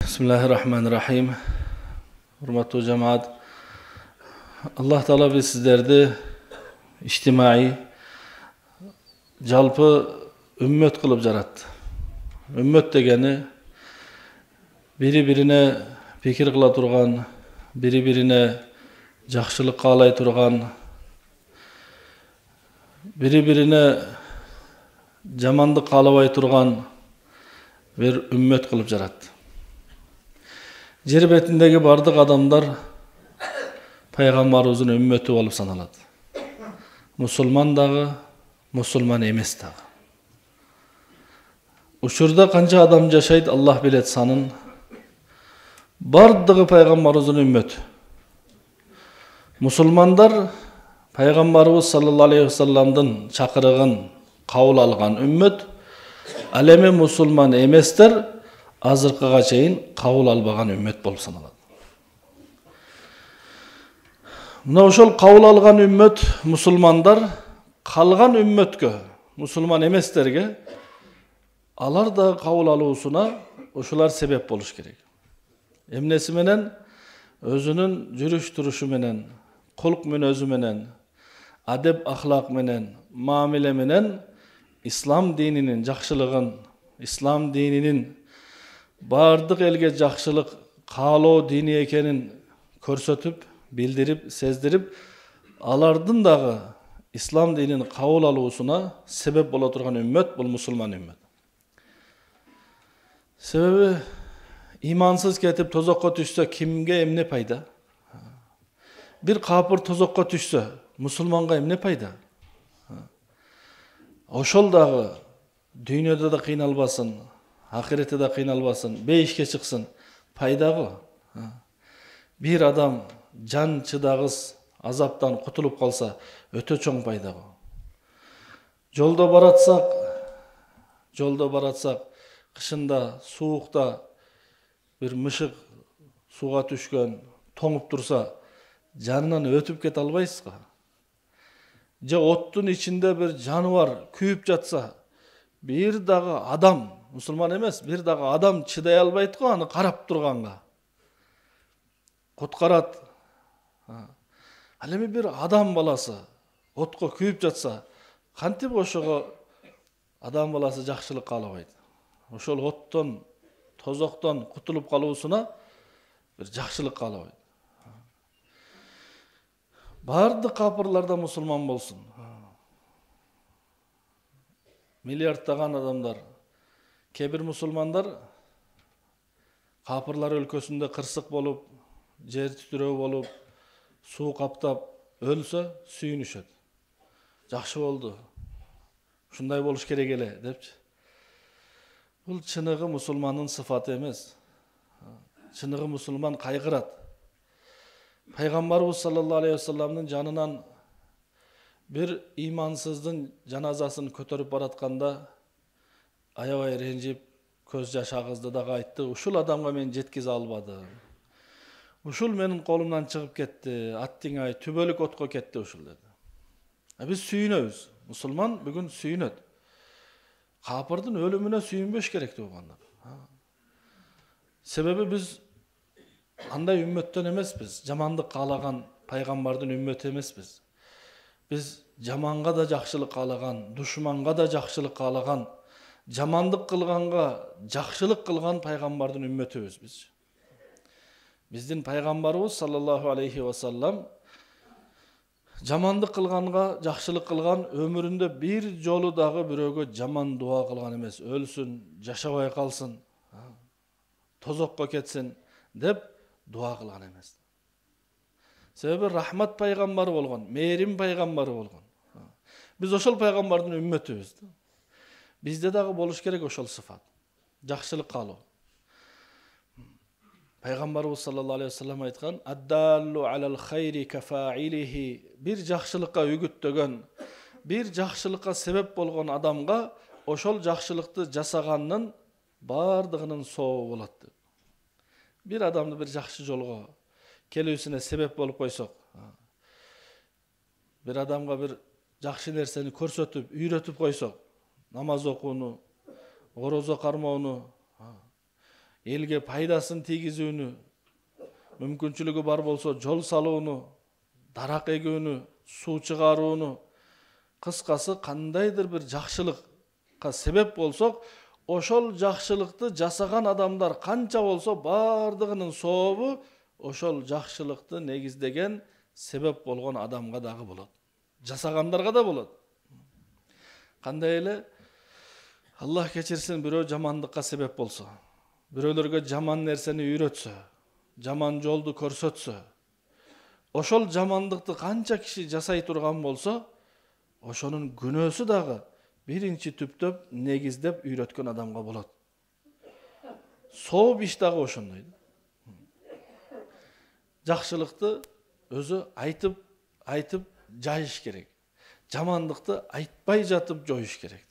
Bismillahirrahmanirrahim. Hurmatlı cemaat, Allah Teala biz sizlerdi ijtimai, jalpı ümmet kılıp jarattı. Ümmet degeni biri-birine pikir kıla turgan, biri-birine jakşılık kaalay turgan, biri-birine jamandyk kaalabay turgan bir ümmet kılıp jarattı. Yer betindegi bardyk adamlar Peygambarımızın ümmeti olup sanaladı. Musulman dagı, musulman emes dagı. Uşurda kança adam jaşayt Allah bilet sanın. Bardygy Peygambarımızın ümmeti. Musulmanlar Peygambarımız sallallahu aleyhi ve sellem'den çakırıgın kabul algan ümmet. Alemi musulman emesler azırkıga çeyin kabul albagan ümmet bolup sanaladı. Muna ошол kabul algan ümmet musulmanlar kalgan ümmetke, musulman emeslerge alar da kabul aluusuna oşular sebep boluş gerek. Emnesi menen özünün jürüş turuşu menen, kulk münözü menen, adep ahlak menen, muamele menen İslam dininin jakşılygyn, İslam dininin bardyk elge jakşılık kaaloo dini ekenin körsetip, bildirip, sezdirip, alardın dagı İslam dininin kabul aluusuna sebep bola turgan ümmet, bul musulman ümmet. Sebebi imansız ketip tozokko düşse kimge emne payda? Bir kapır tozokko düşse musulmanga emne payda? Oşol dagı dünyada da kıynalbasın, ahirette de kıynalbasın, beyişke çıksın, paydağı. Bir adam can çıdağız azaptan kutulup kalsa öte çoğun paydağı. Jolda baratsak, kışında, soğukta bir mışık suğa düşkön, toңup dursa, canından ötüp ket albayızga. Ja ottun içinde bir canıvar kүйüp jatsa, bir dağı adam, musulman emes, bir dağı adam çıday albayt go аны karap turganga. Kutkarat. Al эми bir adam balası otko kүйüp jatsa, kантип ошого adam balası jakşılık kaalabайт. Ошол оттон, tozokton kutulup kaluusuna bir jakşılık kaalabайт. Bardyk kapırlarda musulman bolsun. Milyardtagan adamlar, kebir musulmanlar kapırlar өлkösүндө kırsık bolup, jer tütürөө bolup, suu kaptap ölsө sүйүnүшөt. Jakşı boldu. Şunday boluş kerek ele depçi. Bul çınıgı musulmanın sıfatı emes. Çınıgı musulman kaygırat. Peygamberimiz sallallahu aleyhi ve sellem'nin canından bir imansızdın janazasını kötörüp baratkanda ayabay renjip көз жаш агызды да айтты. Ушул адамга мен жеткизе албадым. Ушул менин колумдан чыгып кетти. Аттиңай түбөлүк отко кетти ушул dedi. Biz sүйүнөбүз. Musulman бүгүn sүйүнөт. Kapırdın ölümüne sүйүнбөш керек болгондор. Sebebi biz андай ümmetten emesbiz. Jamandyk kaalagan paygambardын ümmeti emesbiz. Biz jamanga da jakşılık kaalagan, duşmanga da jakşılık kaalagan, jamandyk kılganga jakşılık kılgan paygambardın ümmetibiz biz. Bizdin paygambarыбыз sallallahu aleyhi ve sellem jamandyk kılganga jakşılık kılgan, ömüründe bir jolu dagı biröөгө jaman dua kılgan emes. Ölsün, jaşabay kalsın, tozokko ketsin dep dua kılgan emes. Sebebi rahmat paygambarı bolgon, merim paygambarı bolgon. Biz oşol paygambardın ümmetibiz. Bizde dagı boluş gerek oşol sıfat. Jakşılık kaaloo. Peygamberimiz sallallahu aleyhi ve sellem aytkan, "Addallu alal hayri kefa'ilihi." Bir jakşılıkka ügüttөгөн, bir jakşılıkka sebep bolgon adamga oşol jakşılıkты jasaganın bardığının soğu bolat. Bir adamды bir jakşı jolgo kelүүsüne sebep bolup koysok, bir adamga bir jakşı nerseni körsetip, үйrөtүp koysok, namaz okuunu, orozo karmauunu, elge пайдасын тийгизүүнү, мүмкүнчүлүгү бар болсо жол салууну, дарак эгүүнү, суу чыгарууну, кыскасы кандайдыр бир жакшылыкка себеп болсок, ошол жакшылыкты жасаган адамдар канча болсо бардыгынын сообу ошол жакшылыкты негиздеген себеп болгон адамга дагы болот. Жасагандарга да болот. Кандай эле Аллах кечирсин, бирөө жамандыкка себеп болсо, бирөөлөргө жаман нерсени үйрөтсө, жаман жолду көрсөтсө, ошол жамандыкты канча киши жасай турган болсо, ошонун күнөөсү дагы биринчи түптөп негиздеп үйрөткөн адамга болот. Сооп иш дагы ошондой. Жакшылыкты өзү айтып жайыш керек. Жамандыкты айтпай жатып жоюш керек.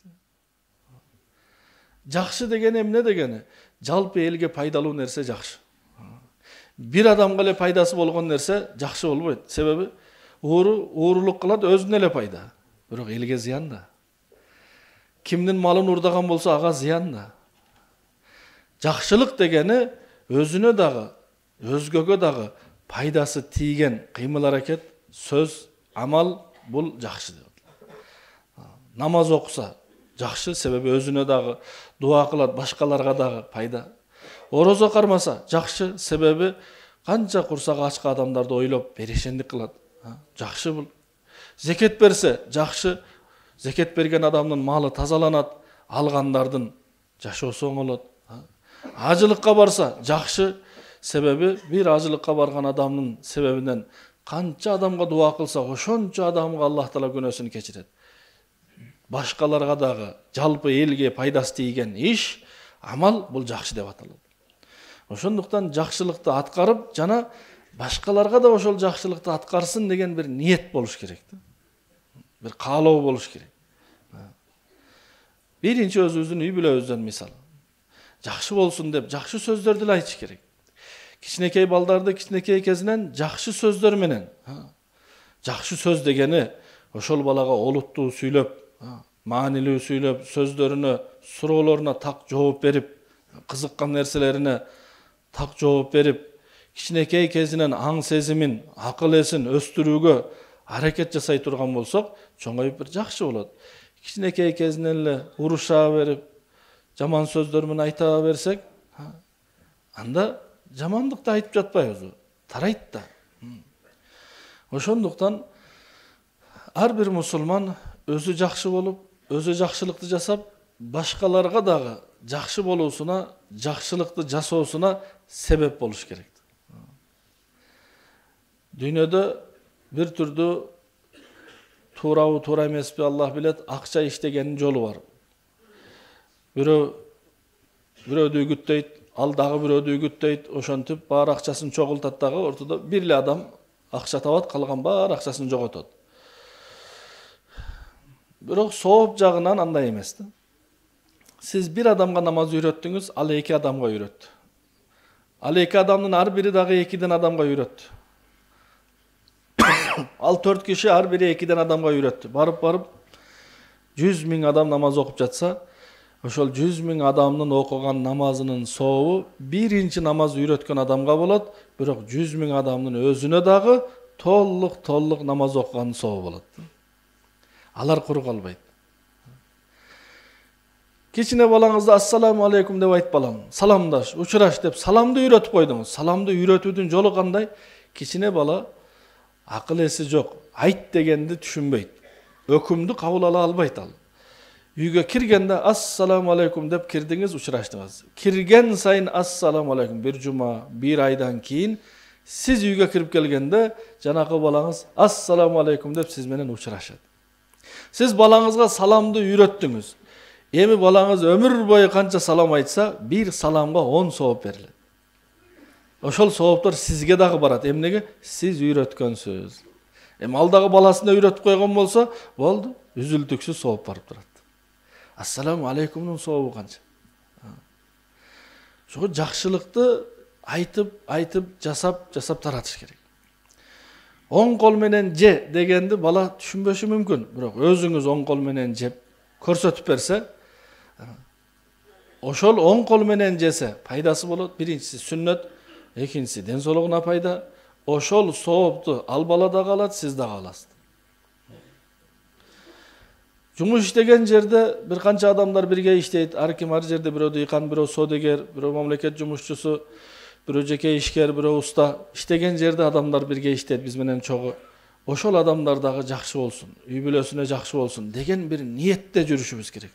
Жакшы деген эмне дегени? Жалпы элге пайдалуу нерсе жакшы. Бир адамга эле пайдасы болгон нерсе жакшы болбойт. Себеби уурулук кылат, өзүнө эле пайда. Бирок элге зыян да. Кимдин малын урдаган болсо ага зыян да. Жакшылык дегени өзүнө дагы, өзгөгө дагы пайдасы тийген кыймыл аракет, сөз, амал бул жакшы деп. Намаз окуса жакшы, себеби өзүнө дагы дуа кылат, башкаларга дагы пайда. Орозо кармаса жакшы, себеби канча курсагы ачка адамдарды ойлоп берешендик кылат. Жакшы бул. Зекет берсе жакшы, зекет берген адамдын малы тазаланат, алгандардын жашоосу оңолот. Ажылыкка барса жакшы, себеби бир ажылыкка барган адамдын себебинен канча адамга дуа кылса, ошончо адамга Аллах Таала күнөөсүн кечирет. Башкаларга дагы жалпы элге пайдасы тийген иш, амал бул жакшы деп аталат. Ошондуктан жакшылыкты аткарып, жана башкаларга да ошол жакшылыкты аткарсын деген бир ниет болуш керек. Бир каалоо болуш керек. Биринчи өзүбүздүн үй бүлөбүздөн мисал. Жакшы болсун деп жакшы сөздөрдү айтыш керек. Кичинекей балдарды кичинекей кезинен жакшы сөздөр менен. Жакшы сөз дегени ошол балага олуттуу сүйлөп, маанилүү сүйлөп, сөздөрүнө, суроолоруна так жооп берип, кызыккан нерселерине так жооп берип, кичинекей кезинен аң сезимин, акыл эсин өстүрүүгө аракет жасай турган болсок, чоңоюп бир жакшы болот. Кичинекей кезинен эле уруша берип, жаман сөздөр менен айта берсек, анда жамандыкты айтып жатпайбыз, тарайт да. Ошондуктан ар бир мусулман өзү жакшы болуп, өзү жакшылыкты жасап, башкаларга дагы жакшы болуусуна, жакшылыкты жасоосуна себеп болуш керек. Дүйнөдө бир түрдүү туурабы, туура эмеспи, Аллах билет, акча иштегенин жолу бар. Бирөөдү үгүттөйт, ал дагы бирөөдү үгүттөйт, ошентип баары акчасын чогултат дагы, ортодо бир эле адам акча табат, калган баары акчасын жоготот. Бирок сооп жагынан андай эмес да. Сиз бир адамга намаз үйрөттүңүз, ал эки адамга үйрөттү. Ал эки адамдын ар бири дагы экиден адамга үйрөттү. Ал 4 киши ар бири экиден адамга үйрөттү. Барып 100 000 адам намаз окуп жатса, ошол 100 000 адамдын окуган намазынын сообу биринчи намаз үйрөткөн адамга болот, бирок 100 000 адамдын өзүнө дагы толук намаз окуган сообу болот. Алар куру калбайт. Кичине балаңызды ассаламу алейкум деп айт балам, саламдаш, учураш деп саламды үйрөтүп койдуңуз. Саламды үйрөтүүдүн жолу кандай? Кичине бала акыл эси жок, айт дегенди түшүнбөйт. Өкүмдү кабыл ала албайт ал. Үйгө киргенде ассаламу алейкум деп кирдиңиз, учураштыңыз. Кирген сайын ассаламу алейкум, бир жума, бир айдан кийин сиз үйгө кирип келгенде жанакы балаңыз ассаламу алейкум деп сиз менен учурашат. Сиз балаңызга саламды үйрөттүңүз. Эми балаңыз өмүр бою канча салам айтса, бир саламга 10 сооп берилет. Ошол сооптор сизге дагы барат. Эмнеге? Сиз үйрөткөнсүз. Эми ал дагы баласына үйрөтүп койгон болсо, болду, үзүлтүксүз сооп барып турат. Ассаламу алейкумдун сообу канча. Ошо жакшылыкты айтып, жасап таратыш керек. Оң кол менен же дегенди бала түшүнбөшү мүмкүн, бирок өзүңүз оң кол менен жеп көрсөтүп берсе, ошол оң кол менен жесе пайдасы болот. Биринчиси сүннөт, экинчиси ден соолугуна пайда. Ошол соопту ал бала да калат, сиз да каласыз. Жумуш иштеген жерде бир канча адамдар бирге иштейт. Ар ким ар жерде, бирөө дыйкан, бирөө содегер, бирөө мамлекет жумушчусу, бирөө жеке ишкер, бирөө уста. Иштеген жерде адамдар бирге иштейт биз менен чогуу. Ошол адамдар дагы жакшы болсун, үй бүлөсүнө жакшы болсун деген бир ниетте жүрүшүбүз керек.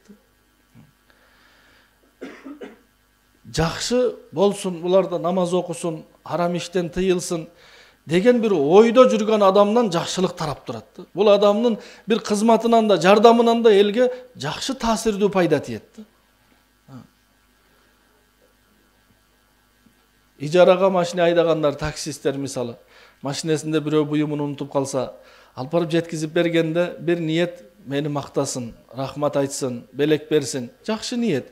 Жакшы болсун, булар да намаз окусун, харам иштен тыйылсын деген бир ойдо жүргөн адамдан жакшылык тарап турат. Бул адамдын бир кызматынан да, жардамынан да элге жакшы таасирдүү пайда тиет. Ижарага машина айдагандар, таксисттер мисалы, машинесинде бирөө буюмун унутуп калса, алып барып жеткизип бергенде бир ниет, мени мактасын, рахмат айтсын, белек берсин, жакшы ниет.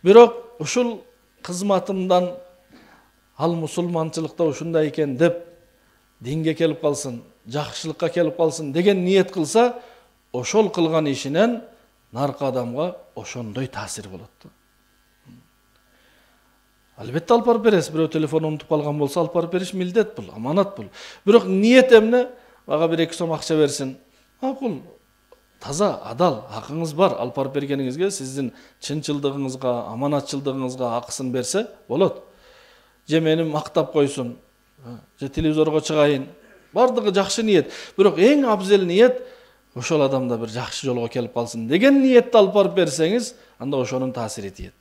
Бирок ушул кызматымдан ал мусулманчылыкта ушундай экен деп динге келип калсын, жакшылыкка келип калсын деген ниет кылса, ошол кылган ишинен наркы адамга ошондой таасир болот. Албетте алып барып бересиз. Бирөө телефон унутуп калган болсо алып барып бериш милдет бул, аманат бул. Бирок ниет эмне? Мага бир 2 сом акча берсин. Бул таза, адал, акыңыз бар. Алып барып бергениңизге, сиздин чынчылдыгыңызга, аманатчылдыгыңызга акысын берсе болот. Же мени мактап койсун, же телевизорго чыгайын. Бардыгы жакшы ниет. Бирок эң абзел ниет ошол адамда бир жакшы жолго келип калсын деген ниетти алып барып берсеңиз, анда ошонун таасири тиет.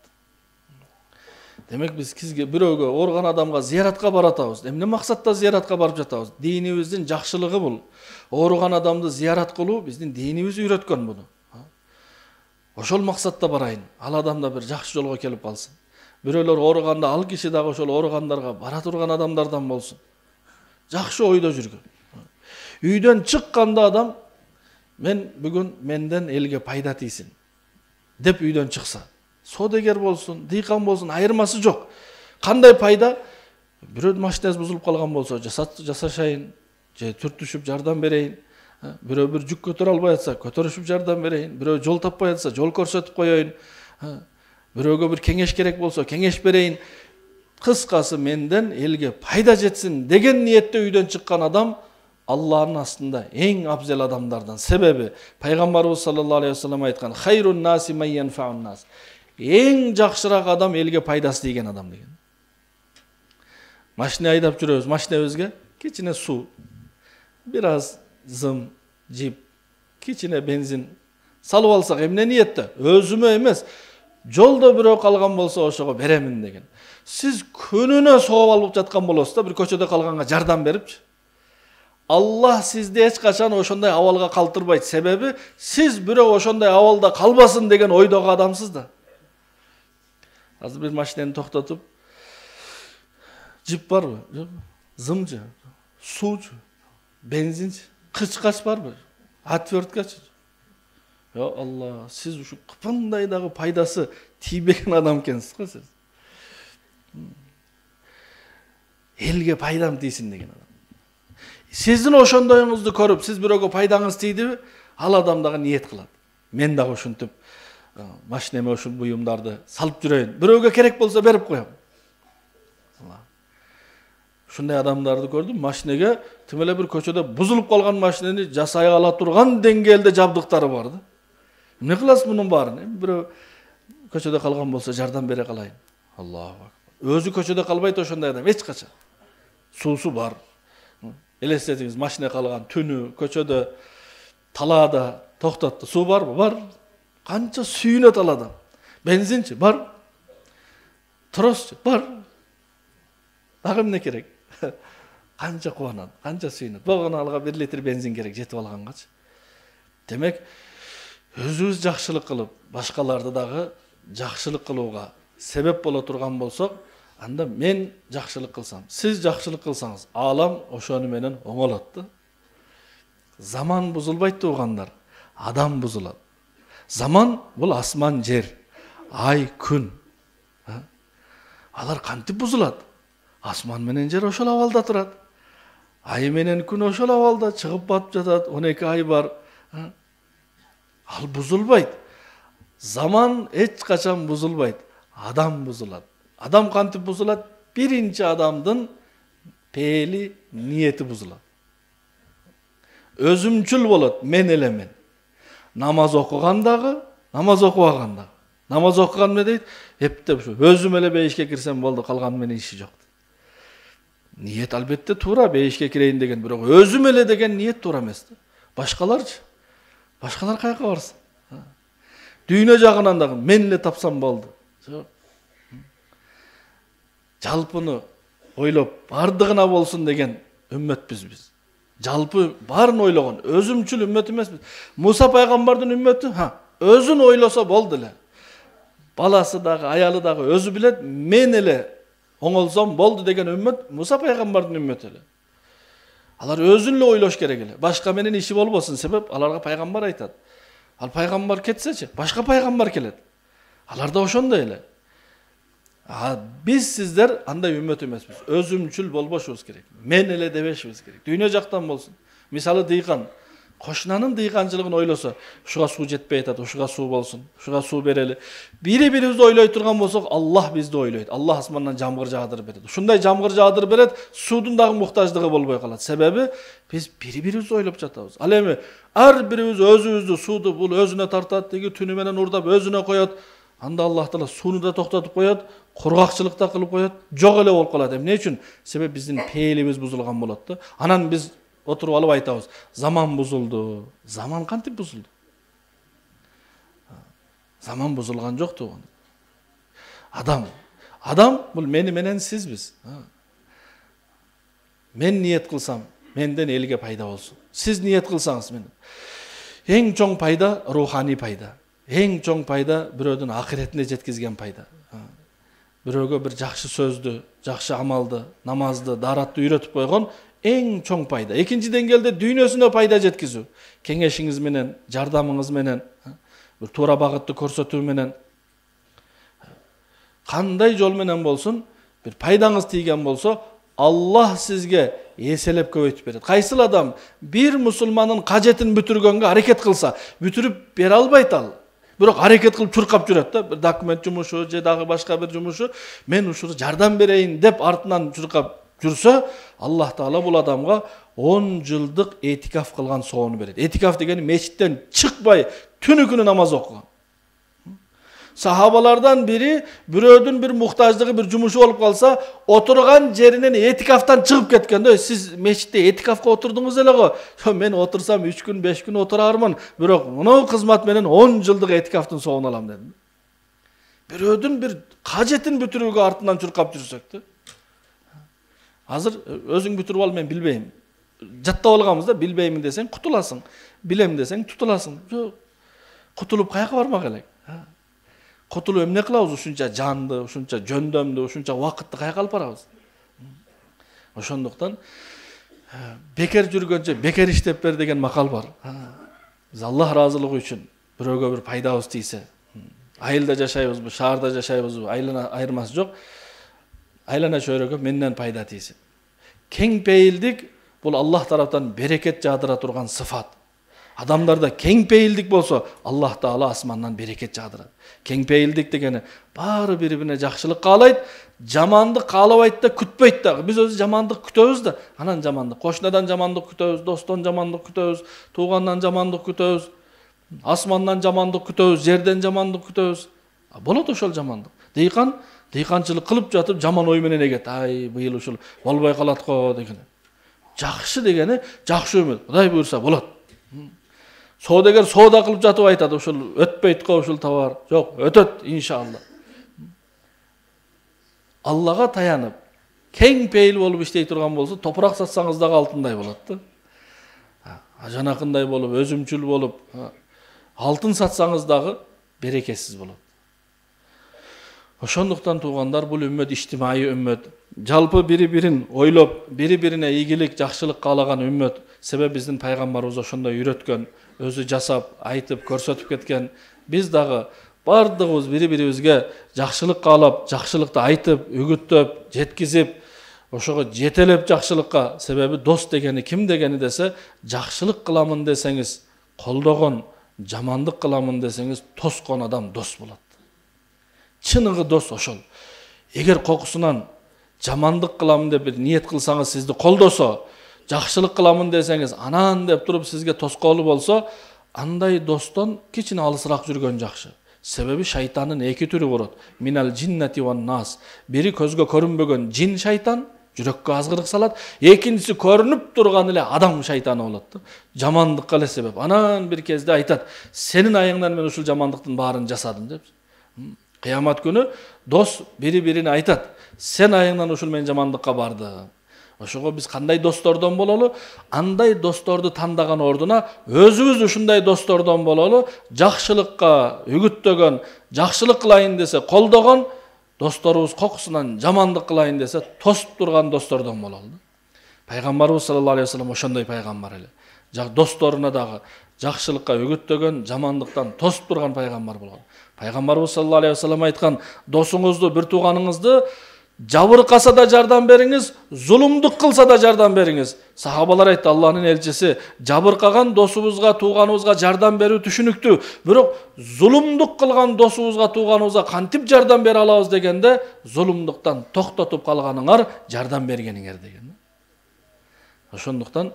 Демек биз кизге бирөөгө оорган адамга зияратка баратабыз. Эмне максатта зияратка барып жатабыз? Динибиздин жакшылыгы бул. Оорган адамды зиярат кылуу биздин динибиз үйрөткөн буну. Ошол максатта барайын. Ал адамда бир жакшы жолго келип калсын. Бирөөлөр оорганда ал киши дагы ошол ооргандарга бара турган адамдардан болсун. Жакшы ойдо жүргөн. Үйдөн чыкканда адам мен бүгүн менден элге пайда тийсин деп үйдөн чыкса, содегер болсун, дыйкан болсун, айырмасы жок. Кандай пайда? Бирөө машинасы бузулуп калган болсо, жасашайын, же түртүшүп жардам берейин. Бирөө бир жүк көтөрө албай атса, көтөрүшүп жардам берейин. Бирөө жол таппай атса, жол көрсөтүп коеюн. Бирөөгө бир кеңеш керек болсо, кеңеш берейин. Кыскасы менден элге пайда жетсин деген ниетте үйдөн чыккан адам Аллахтын астында эң абзел адамдардан. Себеби пайгамбарыбыз саллаллаху алейхи вассалам айткан: "Хайрун наси ман янфаун нас." Эң жакшыраак адам элге пайдасы тийген адам деген. Машина айдап жүрөбүз, машинабызга кичине суу, бир аз зым, жип, кичине бензин салып алсак эмне ниетте? Өзүмө эмес, жолдо бирөө калган болсо ошого беремин деген. Сиз күнүнө сооп алып жаткан болосуз да, бир көчөдө калганга жардам берипчи. Аллах сизди эч качан ошондой абалга калтырбайт. Себеби сиз бирөө ошондой абалда калбасын деген ойдогу адамсыз да. Азыр бир машинени токтотуп, жип барбы? Жок. Зымчы, суучу, бензинчи, кычкач барбы? Отверткачы. Я Алла, сиз ушу кандай дагы пайдасы тийбеген адам экенсиз го сиз. Элге пайдам тийсин деген адам. Сиздин ошондоюңузду көрүп, сиз бирөөгө пайдаңыз тийдиби? Ал адам дагы ниет кылат. Мен дагы ушинтип машинеме ушул буюмдарды салып жүрөйүн. Бирөөгө керек болсо берип коем. Ушундай адамдарды көрдүм. Машинеге тим эле бир көчөдө бузулуп калган машинени жасай ала турган деңгээлде жабдыктары бар да. Эмне кыласыз мунун баарын? Бирөө көчөдө калган болсо жардам бере калайын. Аллаху акбар. Өзү көчөдө калбайт ошондой адам эч качан. Суусу бар. Элестетиңиз, машина калган түнү көчөдө, талаада токтотду. Суу барбы? Бар. Канча сүйүнөт ал адам. Бензинчи бар. Тросчу бар. Дагы эмне керек? Канча кубанат, канча сүйүнөт. Болгону алга 1 литр бензин керек жетип алгангачы. Демек, өзүбүз жакшылык кылып, башкаларды дагы жакшылык кылууга себеп боло турган болсок, анда мен жакшылык кылсам, сиз жакшылык кылсаңыз, алам ошону менен оңолот да. Заман бузулбайт туугандар, адам бузулат. Заман бул асман, жер, ай, күн. Алар кантип бузулат? Асман менен жер ошол абалда турат. Ай менен күн ошол абалда чыгып батып жатат, 12 ай бар. Ал бузулбайт. Заман эч качан бузулбайт. Adam buzulат. Adam kantip buzulат? Birinci adamdın peyli niyeti buzulат. Özümçül bolat, men ele men. Namaz okugandağı, namaz okuvagandağı. Namaz okugan ne deydi? Hep de şu. Özüm ele beyişke kirsem boldu, kalgan meni işi yok. Niyet albatta tuğra, beyişke kireyin degen. Biroq özüm ele degen niyet tuğra emesdi. Başkalarçı. Başkalar kayka varsın. Düğüne jagынан dagы men ele tapsam boldu. Жалпыны ойлоп, бардыгына болсун деген үммөтпүз биз. Жалпы барын ойлогон, өзүмчүл үммөт эмеспиз. Муса пайгамбардын үммөтү, өзүн ойлосо болду эле. Баласы дагы, аялы дагы өзү билет, мен эле оңолсом болду деген үммөт Муса пайгамбардын үммөтү эле. Алар өзүн эле ойлош керек эле. Башка менен иши болбосун, себеп аларга пайгамбар айтат. Ал пайгамбар кетсечи, башка пайгамбар келет. Алар да ошондой эле. Biz sizler андай ümmет emesmiz. Özümçül bolboşubuz керек. Men ele debешибиz керек. Dünya жактан болсун. Мисалы дыйкан, кошунанын дыйканчылыгын ойлосо, ушуга суу жетпей атат, ушуга суу болсун, ушуга суу берели. Бири-бирибизди ойлой турган болсок, Аллах бизди ойлойт. Аллах асмандан жамгыр жаадырып берет. Ушундай жамгыр жаадырып берет, суудун дагы муктаждыгы болбой калат. Себеби биз бири-бирибизди ойлоп жатабыз. Ал эми ар бирибиз өзүбүздү сууду бул өзүнө тартат, деги түнү менен урдап өзүнө коет. Анда Аллах Таала сууну да токтотуп коет, кургакчылык да кылып коет, жок эле болуп калат. Эмне үчүн? Себеп биздин пейлибиз бузулган болот да. Анан биз отуруп алып айтабыз, заман бузулду. Заман кантип бузулду? Заман бузулган жок туган. Адам бул мени менен сизбиз. Мен ниет кылсам, менден элге пайда болсун. Сиз ниет кылсаңыз мен. Эң чоң пайда руханий пайда. Эң чоң пайда бирөөдүн акыретине жеткизген пайда. Бирөөгө бир жакшы сөздү, жакшы амалды, намазды, даратты үйрөтүп койгон эң чоң пайда. Экинчи деңгээлде дүйнөсүнө пайда жеткизүү. Кеңешиңиз менен, жардамыңыз менен, бир туура багытты көрсөтүү менен, кандай жол менен болсун, бир пайдаңыз тийген болсо, Аллах сизге эселеп көбөйтүп берет. Кайсыл адам бир мусулмандын кажетін бүтүргөнгө аракет кылса, бүтүрүп бере албайт ал. Бирок аракет кылып чуркап жүрөт да, бир документ жумушу же дагы башка бир жумушу, мен ушуну жардам берейин деп артынан чуркап жүрсө, Аллах Таала бул адамга 10 жылдык этикаф кылган соону берет. Этикаф дегени мечиттен чыкпай түнү күнү намаз окуган. Sahabalardan biri bürödün bir muhtaclığı bir cumuşu olup kalsa oturgan жеринен etikaфтан çıkıp ketken. Siz meçitte etikafka oturdunuz ele go. Men otursam 3 gün 5 gün oturarmın. Bирок мына kızmat menen 10 жылдык etikaftın soğunu alam dedim. Bürödün bir kacetin bütürügü артынан çurkap жүрсөktü. Hazır özün bütürüp al men bilbeyim. Jatta olgamızda bilbeymin desen kutulasın. Bilem desen tutulasın. Kutulup kayaka varmak gerek. Kutulup emne kılabız uşunça janды, uşunça жөндөмдү, uşunça вакытты каяка алып барабыз. Ошондуктан бекер жүргөнчө бекер иштеп бер деген макал бар. Биз Аллах ыраазылыгы үчүн бирөөгө бир пайдабыз тийсе, айылда жашайбызбы, шаарда жашайбызбы, айырмасы жок. Айлана чөйрөгө менден пайда тийсе. Кең пейилдик бул Аллах тараптан берекет жаадыра турган сыфат. Адамдарда кең пейилдик болсо, Аллах Таала асмандан берекет жаадырат. Кең пейилдик дегени баары бири-бирине жакшылык каалайт, жамандык каалабайт да, күтпөйт да. Биз өзү жамандык күтөбүз да, анан жамандык, кошунадан жамандык күтөбүз, достон жамандык күтөбүз, туугандан жамандык күтөбүз, асмандан жамандык күтөбүз, жерден жамандык күтөбүз. Болот ошол жамандык. Дыйканчылык кылып жатып жаман ой менен эгет. Ай, быйыл ушул болбой калат го деген. Жакшы дегени жакшы үмүт. Кудай буйрса болот. Содагер сода кылып жатып айтат, ушул өтпөйт го ушул товар. Жок, өтөт иншалла. Аллага таянып, кең пейил болуп иштей турган болсо, топурак сатсаңыз дагы алтындай болот да. Ажанакындай болуп, өзүмчүл болуп, алтын сатсаңыз дагы берекесиз болот. Ошондуктан туугандар, бул үммөт иштимаий үммөт. Жалпы бири-бирин ойлоп, бири-бирине ийгилик, жакшылык каалаган үммөт. Себеби биздин пайгамбарыбыз ошондой үйрөткөн, өзү жасап, айтып, көрсөтүп кеткен. Биз дагы бардыгыбыз бири-бирибизге жакшылык каалап, жакшылыкты айтып, үгүттөп, жеткизип, ошого жетелеп жакшылыкка. Себеби дос дегени ким дегени десе, жакшылык кыламын десеңиз, колдогон, жамандык кыламын десеңиз, тоскон адам дос болот. чыныгы дос ошол. Эгер кокусунан жамандык кыламын деп бир ниет кылсаңыз, сизди колдосо, жакшылык кыламын десеңиз, анан деп туруп сизге тоскоолу болсо, андай достон кичине алысыраак жүргөн жакшы. Себеби шайтандын эки түрү болот. Минал джиннати ван нас. Бири көзгө көрүнбөгөн жин шайтан, жүрөккө азгырык салат. Экинчиси көрүнүп турган эле адам шайтаны болот. Жамандыкка эле себеп. Анан бир кезде айтат, сенин айыңдан мен ушул жамандыктын баарын жасадым деп. Кыямат күнү дос бири-бирине айтат, сен айыңдан ушул мен жамандыкка бардым. Ошого биз кандай достордон бололу? Андай досторду тандаган ордуна өзүбүз ушундай достордон бололу. Жакшылыкка үгүттөгөн, жакшылык кылайын десе колдогон, досторубуз кокусунан жамандык кылайын десе тосуп турган достордон бололу. Пайгамбарыбыз саллаллаху алейхи вассалам ошондой пайгамбар эле. Досторуна дагы жакшылыкка үгүттөгөн, жамандыктан тосуп турган пайгамбар болгон. Пайгамбарыбыз саллаллаху алейхи вассалам айткан, досуңузду, бир тууганыңызды жабыркаса да жардам бериңиз, зулумдук кылса да жардам бериңиз. Сахабалар айтты, Аллахтын элчиси, жабыркаган досубузга, тууганыбызга жардам берүү түшүнүктүү, бирок зулумдук кылган досубузга, тууганыбызга кантип жардам бере алабыз дегенде, зулумдуктан токтотуп калганыңар жардам бергениңер деген. Ошондуктан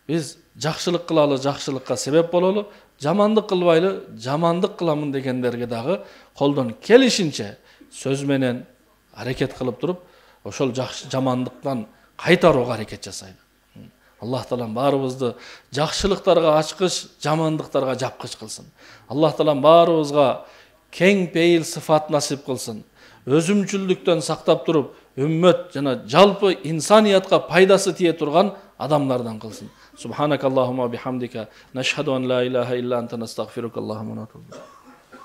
биз жакшылык кылалы, жакшылыкка себеп бололу, жамандык кылбайлы, жамандык кыламын дегендерге дагы колдон келишинче сөз менен аракет кылып туруп, ошол жамандыктан кайтарууга аракет жасайлы. Аллах Таалам баарыбызды жакшылыктарга ачкыч, жамандыктарга жапкыч кылсын. Аллах Таалам баарыбызга кең пейил сыфат насип кылсын. Өзүмчүлдүктөн сактап туруп, үммөт жана жалпы инсаниятка пайдасы тие турган адамдардан кылсын. Субханакаллахумма бихамдика, нашхаду ан ла илаха илля анта, настагфирука, Аллахумма натуб.